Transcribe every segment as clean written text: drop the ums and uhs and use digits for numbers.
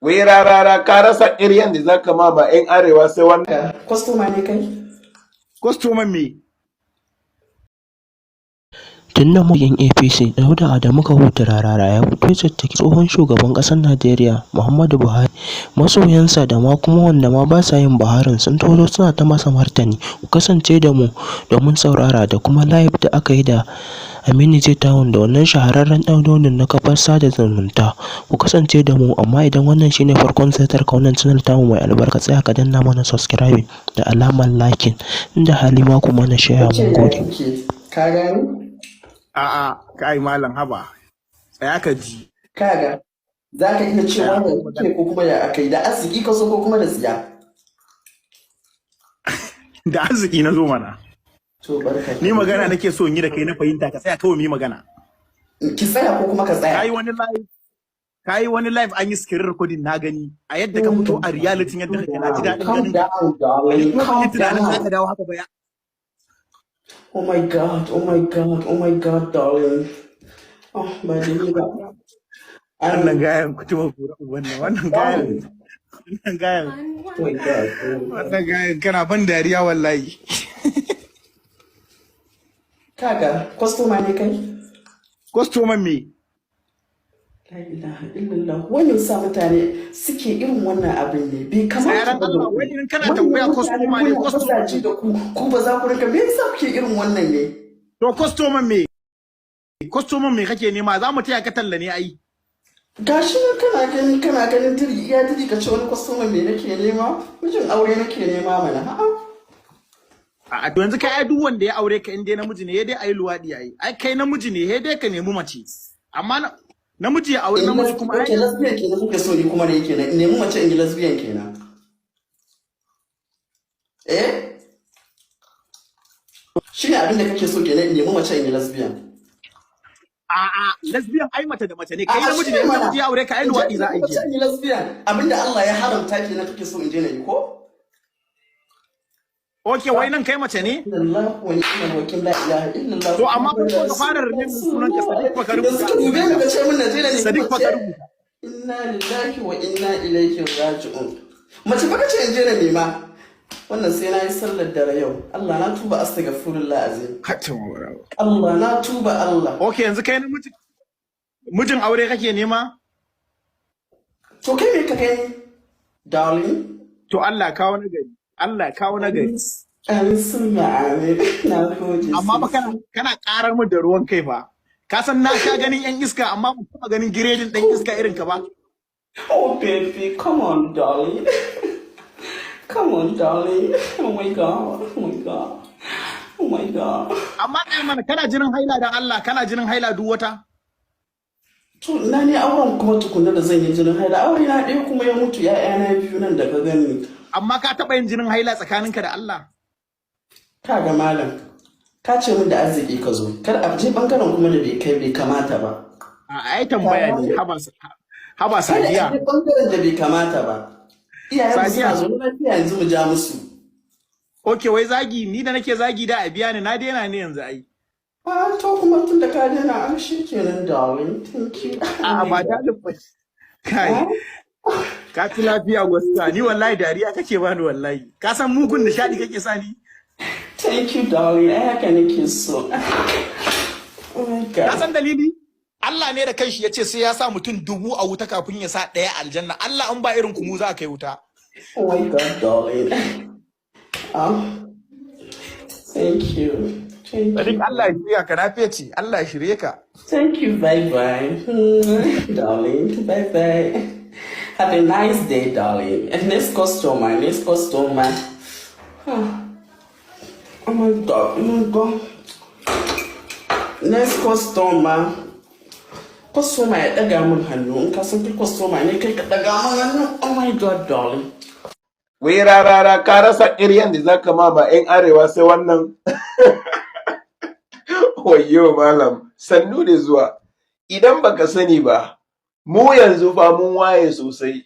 Wai rarara ka rasa ƙiryan da za ka ma ba 'yan arewa sai wannan. Kwastoma ne kai? Kwastoman me? Tun da yan APC Dauda da muka huta rarara ya fito ya caccaki tsohon shugaban ƙasar Najeriya Muhammadu Buhari. Masoyansa da ma kuma wanda ma ba sa yin Buharin sun tolo suna ta masa martani. Ku kasance da mu domin saurara da kuma live da aka yi da Aminu jtown da wannan shahararren ɗaudonin na kafar sada zumunta. Ku kasance da mu, amma idan wannan shine farkon ziyartar ka wannan channel tamu mai albarka, tsaya ka danna mana subscribe da alamar liking, inda hali ma kuma na share. Mun gode. Ka gani? A'a, kai malam haba. Tsaya ka ji. Kaga, za ka iya cewa da kuke ko kuma ya akai da arziki ka so ko kuma da tsiya. Da arziki na zo mana. To barka. Ni magana nake so in yi da kai na fahimta, ka tsaya kawai mu yi magana. Ki tsaya ko kuma ka tsaya. Kai wani live an yi screen recording na gani. A yadda ka fito a reality yadda kake na ji daɗin ganin. Calm down, darling. Calm Tunanin za ka down. dawo haka baya. Oh my God, oh my God, oh my God, darling. Oh, my dear. Wannan gayan kutuma kura wannan gayan. Wannan gayan. Oh my God. Wannan gayan kana ban dariya wallahi. Kaga, kwastoma ne kai? Kwastoman me? La ilaha illallah. Wannan sa mutane suke irin wannan abin ne. Bai kamata ba. Wai idan kana tambaya kwastoma ne, kwastoma ji da ku ba za ku rika me yasa kuke irin wannan ne? To kwastoman me? Kwastoman me kake nema? Za mu taya ka talla ne ai. Gashi nan kana ganin diri ka ce wani kwastoman me nake nema? Mijin aure nake nema mana. A to yanzu kai ai duk wanda ya aure ka in dai namiji ne, dai ayi luwadi ai. Ai kai namiji ne, dai ka nemi mace. Amma namiji ya aure namiji kuma ai lesbian kenan kuke so ni kuma ne kenan. Nemi mace in lesbian kenan. Shi ne abin da kake so kenan in nemi mace in lesbian. A'a, lesbian ai mace da mace ne. Kai namiji ne, namiji ya aure ka ai luwadi za a yi. Mace in lesbian. Abinda Allah ya haramta kenan kake so in je na yi ko? Okay, wai nan kai mace ne? Allah wa ni'mal wakil, la ilaha illallah. To amma ko ka fara rubuta sunan ka Sadiq fa ka rubuta. Suka dube ni ka ce min Najeriya ne. Sadiq fa ka rubuta. Inna lillahi wa inna ilaihi raji'un. Mace fa kace in je na nema. Wannan sai na yi sallar dare yau. Allah na tuba, astaghfirullah azim. Allah na tuba Allah. Okay, yanzu kai namiji mijin aure kake nema? To kai me ka gani? Darling. To Allah kawo na gari. Allah kawo na gari. Amin sun amin. Na gode. Amma ba kana karar mu da ruwan kai fa. Ka san na sha ganin yan iska amma ba kuma ganin giredin dan iska irin ka ba. Oh baby, come on darling. Come on darling. Oh my God. Oh my God. Oh my God. Amma kai mana kana jinin haila dan Allah, kana jinin haila duk wata? To na ne auren kuma tukunna da zan yi jinin haila. Aure na ɗaya kuma ya mutu, ya'yana biyu nan da ka gani. Amma ka taɓa yin jinin haila tsakaninka da Allah? Ka ga malam, ka ce min da arziki ka zo, kar a je bangaren kuma da bai kamata ba. A ai tambaya ne, haba Sadiya. Kada a je bangaren da bai kamata ba. Iyayen mu suna zo lafiya yanzu mu ja musu. Okay, wai zagi, ni da nake zagi da a biya ni, na daina ne yanzu ai. To kuma tun da ka daina an shi kenan darling, thank you. A'a ba dalib ba. Kai. Ka fi lafiya gwasta, ni wallahi dariya kake bani wallahi. Ka san mugun nishadi kake sani? Thank you darling, ai haka nake so. Oh my God. Ka san dalili? Allah ne da kanshi yace sai ya sa mutum 1000 a wuta kafin ya sa ɗaya aljanna. Allah an ba irin ku mu za ka kai wuta. Oh my God darling. Thank you. Thank Allah ya shirya ka, lafiya ce. Allah ya shirye ka. Thank you, bye bye. Darling, bye bye. Have a nice day, darling. And next customer. Oh my God, oh my God. Next customer. Customer ya daga mun hannu. In ka san kai customer ne kai ka daga mun hannu. Oh my God, darling. Wai rarara ka rasa ƙiryan da za ka ma ba 'yan arewa sai wannan. Wayyo malam, sannu da zuwa. Idan baka sani ba, mu yanzu fa mun waye sosai.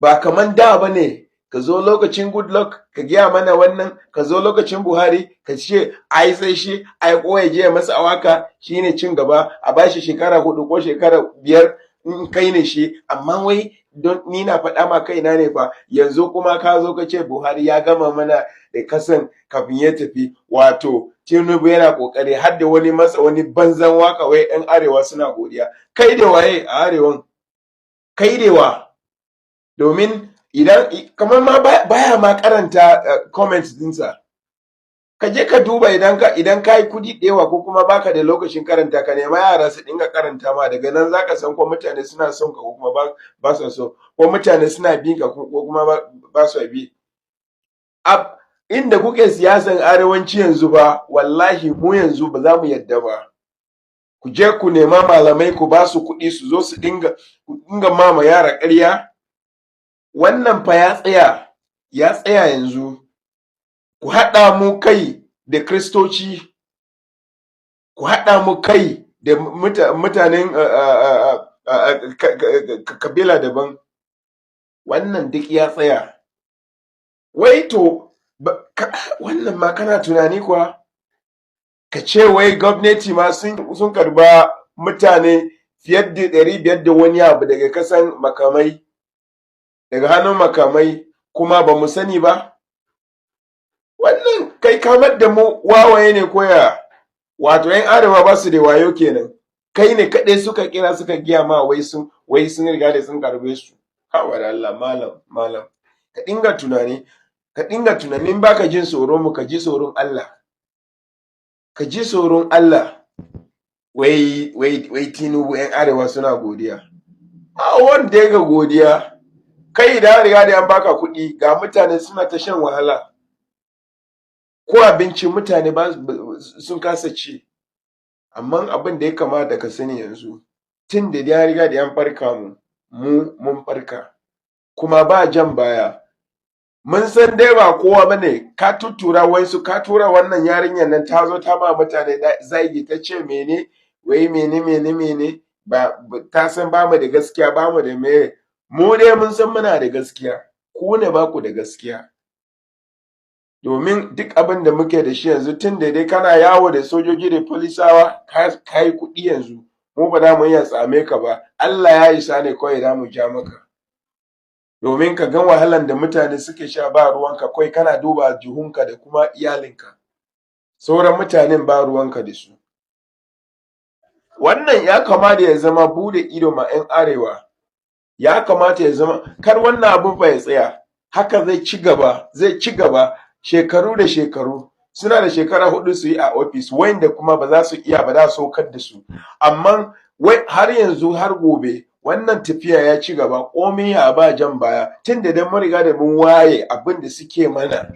Ba kaman da ba ne, ka zo lokacin Goodluck ka giya mana wannan, ka zo lokacin Buhari ka ce ai sai shi ai koya je masa awaka shine cin gaba, a bashi shekara 4 ko shekara 5 in kai ne shi, amma wai don ni na faɗa ma kaina ne fa, yanzu kuma ka zo ka ce Buhari ya gama mana da kasan kafin ya tafi, wato Tinubu yana kokari har da wani masa wani banzan waka wai yan arewa suna godiya. Kai da waye a arewan? Kai da wa? Domin idan kamar ma baya ma karanta comments dinsa. Ka je ka duba idan ka yi kuɗi ɗewa ko kuma baka da lokacin karanta, ka nema yara su dinga karanta ma, daga nan zaka san ko mutane suna son ka ko kuma ba su so, ko mutane suna bin ka ko kuma ba su bi. Inda kuke siyasan arewanci yanzu ba, wallahi mu yanzu ba za mu yadda ba. Ku je ku nema malamai ku ba su kuɗi su zo su dinga mama yara ƙarya. Wannan fa ya tsaya yanzu. Ku haɗa mu kai da Kiristoci, ku haɗa mu kai da mutanen kabila daban. Wannan duk ya tsaya. Wai to, wannan ma kana tunani kuwa? Ka ce wai gwamnati ma sun karba mutane fiye da 500 da wani abu daga kasan makamai, daga hannun makamai, kuma ba mu sani ba? Wannan kai kamar da mu wawaye ne koya, wato ‘yan arewa ba su da wayo kenan. Kai ne kaɗai suka kira suka giya ma wai sun riga da sun karbe su. Hawa da Allah, malam, ka dinga tunani, in baka jin tsoron mu, ka ji tsoron Allah. Ka ji tsoron Allah. Wai Tinubu ‘yan arewa suna godiya. A wanda ya ga godiya, kai da riga da an baka kuɗi, ga mutane suna ta shan wahala. Ko abinci mutane sun kasa ci. Amma abin da ya kamata ka sani yanzu, tun da ya riga da an farka mun farka, kuma ba jan baya. Mun san dai ba kowa bane, ka tuttura wasu, ka tura wannan yarinyar nan ta zo ta ma mutane zagi, ta ce mene ba ta san ba mu da gaskiya, ba mu da meye. Mu dai mun san muna da gaskiya, ku ne ba ku da gaskiya. Domin duk abin da muke da shi yanzu, tun da dai kana yawo da sojoji da polisawa, ka yi kuɗi yanzu, mu ba za mu iya tsame ka ba. Allah ya isa ne kawai za mu ja maka. Domin ka gan wahalan da mutane suke sha, ba ruwanka, kawai kana duba jihunka da kuma iyalinka. Sauran mutanen ba ruwanka da su. Wannan ya kamata ya zama bude ido ma 'yan arewa. Ya kamata ya zama, kar wannan abin fa ya tsaya. Haka zai ci gaba shekaru da shekaru. Suna da shekara 4 su yi a ofis, wanda kuma ba za su iya, ba za su saukar da su. Amma har yanzu har gobe wannan tafiya ya ci gaba, komai ya ba jan baya. Tun da mun riga da mun waye abin da suke mana,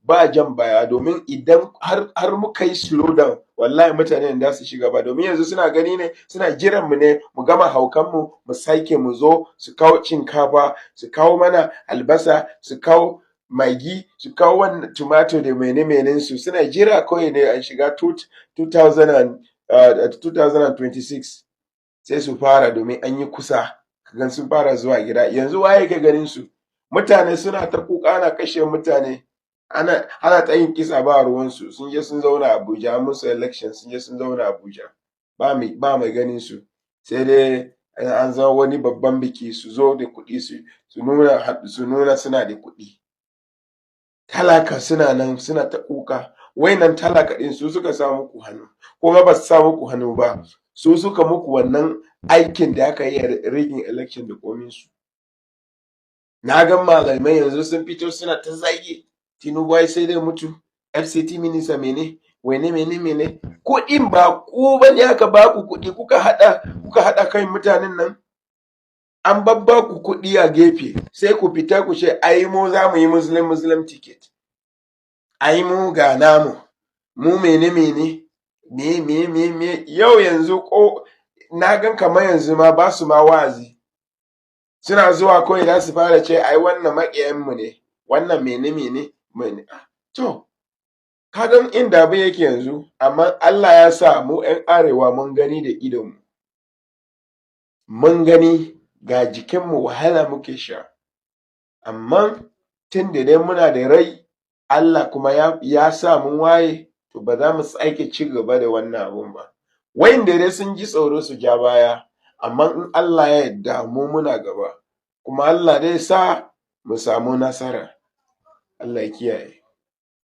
ba jan baya. Domin idan har muka yi slow down, wallahi mutane da su shiga ba. Domin yanzu suna gani ne, suna jiran mu ne mu gama haukan mu sake mu zo su kawo shinkafa, su kawo mana albasa, su kawo magi, su kawo wannan tomato da mene su. Suna jira kawai ne a shiga 2026 sai su fara, domin an yi kusa, kagan sun fara zuwa gida. Yanzu waye ka ganin su? Mutane suna ta kuka, ana kashe mutane, ana ta yin kisa, ba ruwansu. Sun je sun zauna Abuja, an musu election, sun je sun zauna Abuja, ba mai ganin su. Sai dai an zama wani babban biki, su zo da kuɗi su nuna suna da kuɗi. Talaka suna nan suna ta kuka. Nan talaka ɗin su suka sa muku hannu, kuma ba su sa muku hannu ba, su suka muku wannan aikin da aka yi rigging election da komin su. Na ga malamai yanzu sun fito suna ta zagi Tinubu, sai dai mutu, FCT minista mene kuɗin ba ku bane aka ba ku kuɗi, kuka haɗa kai mutanen nan. An babba ku kuɗi a gefe, sai ku fita ku ce ai mu za mu yi muslim ticket, ai mu ga namu, mu mene yau yanzu ko na gan kamar yanzu ma ba su ma wa'azi, suna zuwa kawai za su fara ce ai wannan maƙiyan mu ne, wannan mene. To, ka gan inda abin yake yanzu. Amma Allah ya sa mu 'yan arewa mun gani da idonmu, mun gani ga jikinmu wahala muke sha. Amma tun da dai muna da rai, Allah kuma ya sa mun waye, to ba za mu sake ci gaba da wannan abun ba. Wayanda dai sun ji tsoro su ja baya, amma in Allah ya yarda mu muna gaba kuma Allah zai sa mu samu nasara. Allah ya kiyaye.